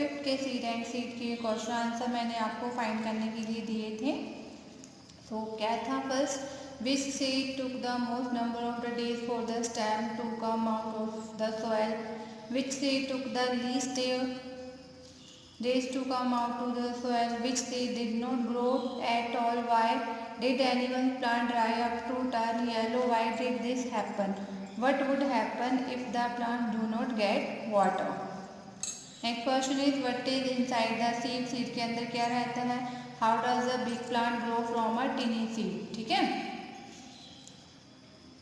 Fifth के seed and seed के question answer मैंने आपको फाइंड करने के लिए दिए थे। तो क्या था first, which seed took the most number of the days for the stem to come out of the soil, which seed took the least days to come out to the soil, which seed did not grow at all, why did anyone's plant dry up to turn yellow, why did this happen, what would happen if the plant do not get water. Next question is, what is inside the seed, seed के अंदर क्या रहता है, how does a big plant grow from a tiny seed. ठीक है,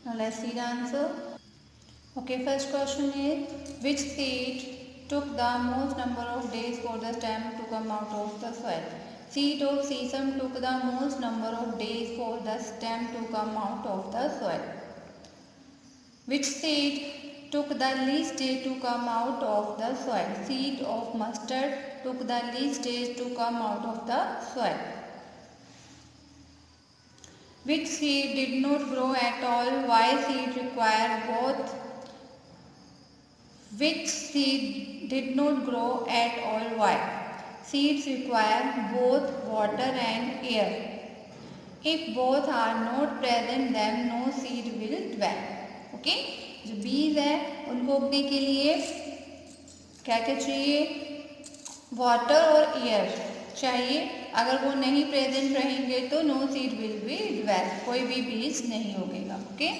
now let's see the answer. Okay, first question is, which seed took the most number of days for the stem to come out of the soil. Seed of sesame took the most number of days for the stem to come out of the soil. Which seed took the least day to come out of the soil? Seed of mustard took the least days to come out of the soil. Which seed did not grow at all? Why seed require both? Which seed did not grow at all? Why? Seeds require both water and air. If both are not present, then no seed will dwell. Okay? जो बीज है उनको उगने के लिए क्या क्या चाहिए, वाटर और एयर चाहिए। अगर वो नहीं प्रेजेंट रहेंगे तो no seed will be dwell, कोई भी बीज नहीं उगेगा। Okay,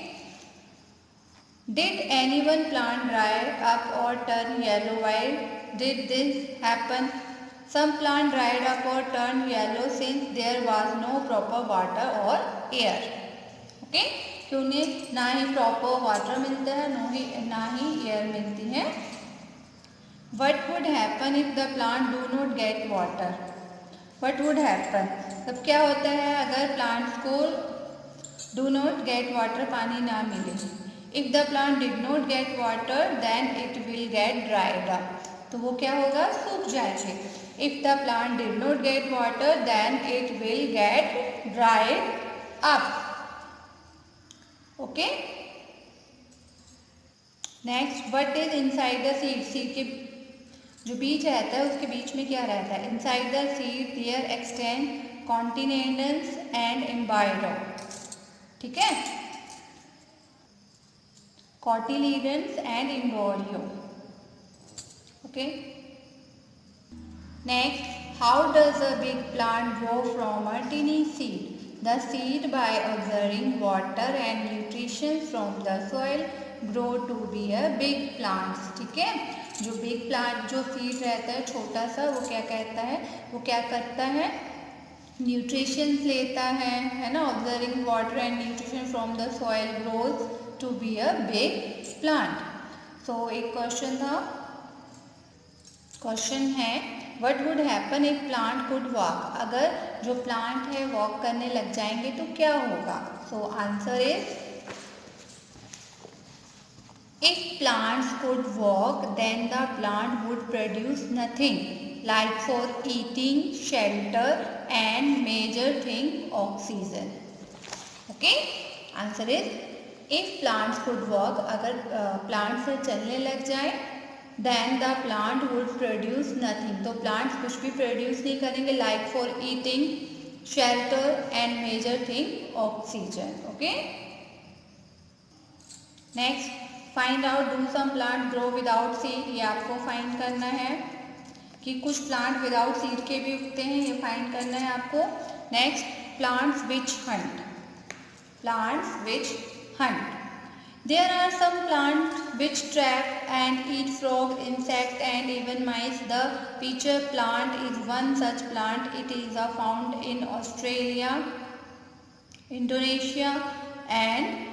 Did anyone plant dry up or turn yellow? Why did this happen? Some plant dried up or turned yellow since there was no proper water or air. Okay? कि उन्हें ना ही proper water मिलता है ना ही air मिलती है। What would happen if the plant do not get water? What would happen? तब क्या होता है अगर plants को do not get water, पानी ना मिले। If the plant did not get water, then it will get dried up. तो वो क्या होगा, सूख जाएगी। If the plant did not get water, then it will get dried up. Okay? Next, what is inside the seed? Seed के जो बीज रहता है उसके बीच में क्या रहता है? Inside the seed there extend continents and embryo. ठीक है, cotyledons and embryo. Okay. Next, how does a big plant grow from a tiny seed? The seed, by absorbing water and nutrition from the soil, grow to be a big plant. ठीक है, जो big plant जो seed रहता है छोटा सा, वो क्या कहता है, वो क्या करता है, न्यूट्रिशन लेता है ना, absorbing water and nutrition from the soil grows to be a big plant. So एक क्वेश्चन था, क्वेश्चन है what would happen if plant could walk? अगर जो प्लांट है वॉक करने लग जाएंगे तो क्या होगा? So answer is, if plants could walk, then the plant would produce nothing, like for eating, shelter and major thing oxygen. Okay, answer is, if plants could walk, अगर प्लांट से चलने लग जाए, then the plant would produce nothing, तो plants कुछ भी produce नहीं करेंगे, like for eating, shelter and major thing oxygen. Okay. Next, find out, do some plant grow without seed? ये आपको फाइंड करना है कि कुछ प्लांट विदाउट सीड के भी उगते हैं, ये फाइंड करना है आपको। Next, plants witch hunt, plants which hunt. There are some plants which trap and eat frog, insect and even mice. The pitcher plant is one such plant. It is found in Australia, Indonesia and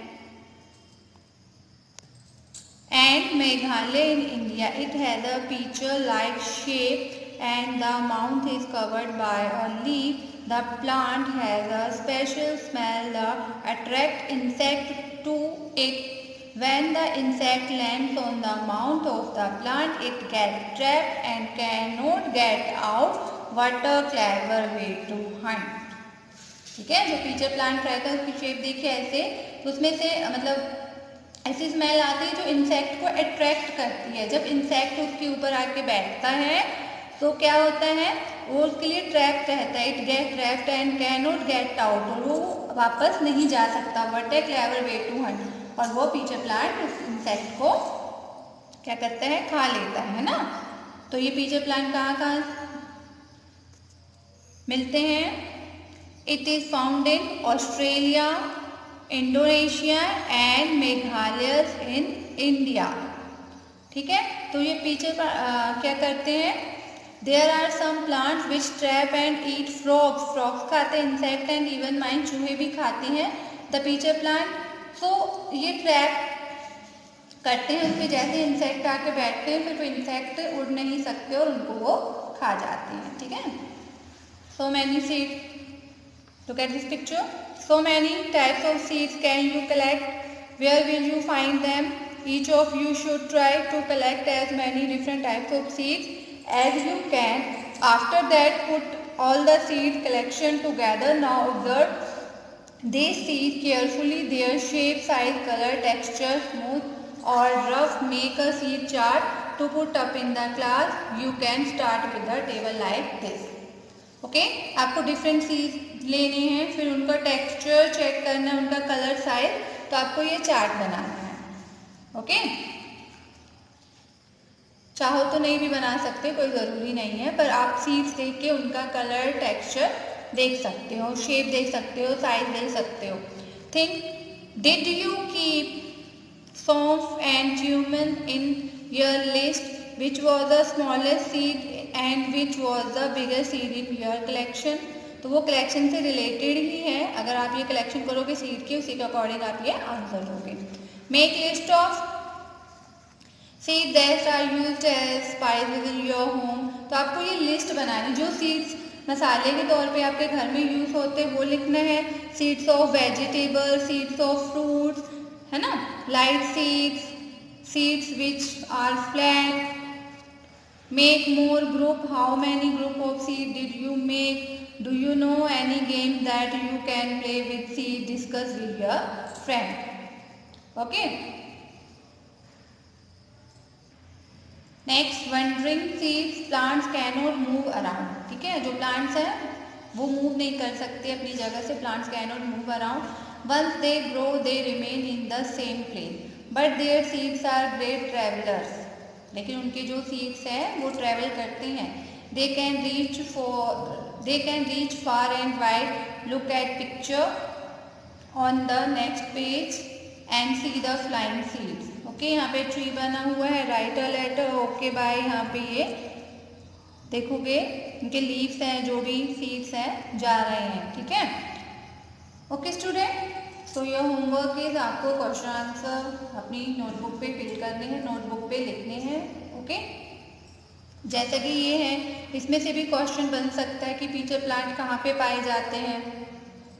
Meghalaya in India. It has a pitcher-like shape and the mouth is covered by a leaf. The plant has a special smell that attracts insects to it. When the insect lands on the mouth of the plant, it gets trapped and cannot get out. What a clever way to hunt. ठीक है, जो pitcher plant रहता है उसकी shape देखिए ऐसे, तो उसमें से मतलब ऐसी स्मेल आती है जो इंसेक्ट को अट्रैक्ट करती है। जब इंसेक्ट उसके ऊपर आके बैठता है तो क्या होता है, वो उसके लिए ट्रैप्ड रहता है, it get trapped and can not get out, और वो वापस नहीं जा सकता। What a clever way to hunt, और वो पीचर प्लांट उस इंसेक्ट को क्या करता है, खा लेता है ना। तो ये पीचर प्लांट कहाँ कहाँ मिलते हैं? It is found in Australia, Indonesia and Meghalaya in India. ठीक है, तो ये पीचर क्या करते हैं, there are some plants which trap and eat frogs, frogs खाते हैं इंसेक्ट, एंड इवन माइन चूहे भी खाते हैं द पीचर प्लांट। तो ये ट्रैप करते हैं, उसके जैसे इंसेक्ट आके बैठते हैं, फिर वो इंसेक्ट उड़ नहीं सकते और उनको वो खा जाते हैं। ठीक है, so many seed, look at this picture, so many types of seeds can you collect, where will you find them? Each of you should try to collect as many different types of seeds as you can. After that, put all the seed collection together. Now observe these seeds carefully, their shape, size, color, texture, smooth or rough. Make a seed chart to put up in the class. You can start with the table like this. Okay, आपको different seeds लेने हैं, फिर उनका texture check करना है, उनका colour, size, तो आपको ये चार्ट बनाना है। ओके, चाहो तो नहीं भी बना सकते, कोई ज़रूरी नहीं है, पर आप सीड्स देख के उनका कलर, टेक्सचर देख सकते हो, शेप देख सकते हो, साइज देख सकते हो। थिंक, डिड यू कीप सौंफ and cumin in your list? Which was the smallest seed and which was the biggest seed in your collection? तो वो कलेक्शन से रिलेटेड ही है, अगर आप ये कलेक्शन करोगे सीड की, उसी के अकॉर्डिंग आप ये आंसर दोगे। Make list of seed that are used as spices in your home, तो आपको ये लिस्ट बनानी, जो सीड्स मसाले के तौर पे आपके घर में यूज होते हैं वो लिखना है। Seeds of vegetable, seeds of fruits, है ना, light seeds, seeds which are flat. Make more group. How many group of seed did you make? Do you know any game that you can play with seed? Discuss with your friend. Okay. Next, wandering seeds. Plants cannot move around. ठीक है, जो plants हैं वो move नहीं कर सकते अपनी जगह से. Plants cannot move around. Once they grow, they remain in the same place. But their seeds are great travelers. लेकिन उनके जो सीड्स हैं वो ट्रैवल करते हैं। They can reach far and wide. Look at picture on the next page and see the flying seeds. Okay, यहाँ पे tree बना हुआ है, write a letter, okay bye. यहाँ पे ये देखोगे इनके लीव्स हैं, जो भी सीड्स हैं जा रहे हैं। ठीक है, okay student, so your homework is, आपको क्वेश्चन आंसर अपनी नोटबुक पे फिल करने हैं, नोटबुक पे लिखने हैं। ओके, जैसा कि ये है, इसमें से भी क्वेश्चन बन सकता है कि पीचर प्लांट कहाँ पे पाए जाते हैं।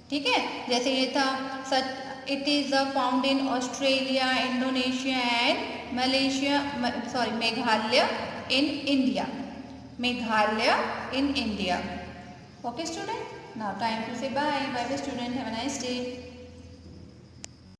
ठीक है, जैसे ये था, such it is found in Australia, Indonesia and Malaysia, sorry Meghalaya in India, Meghalaya in India. Okay student, now time to say bye bye student, have a nice day.